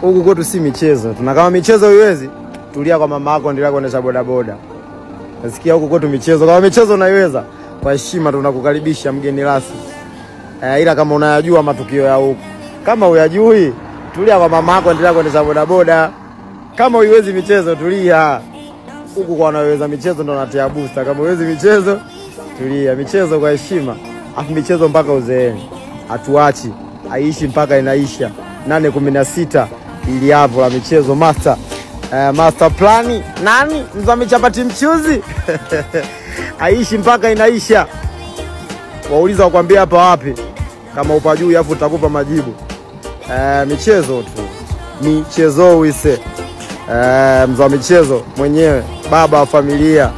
Huku kwetu si michezo. Tuna kama michezo uiwezi, tulia kwa mama yako endelea kuendesha bodaboda. Nasikia huku kwetu michezo. Kama michezo unaiweza, kwa heshima tunakukaribisha mgeni rasmi. Ila kama unayajua matukio ya huku. Kama huyajui, tulia kwa mama yako endelea kuendesha bodaboda. Kama uiwezi michezo, tulia. Huku kwa wanaweza michezo ndo natia booster. Kama uiwezi michezo, tulia. Michezo kwa heshima. Afu michezo mpaka uzeeni. Hatuachi. Aishi mpaka inaisha. 8-16 ili hapo la michezo master. Master plani nani? Mzame chapati mchuzi. Aishi mpaka inaisha. Wauliza wakwambia hapa wapi? Kama upajui afu utakupa majibu. Michezo tu. Michezo uise. Mzame michezo mwenyewe, baba wa familia.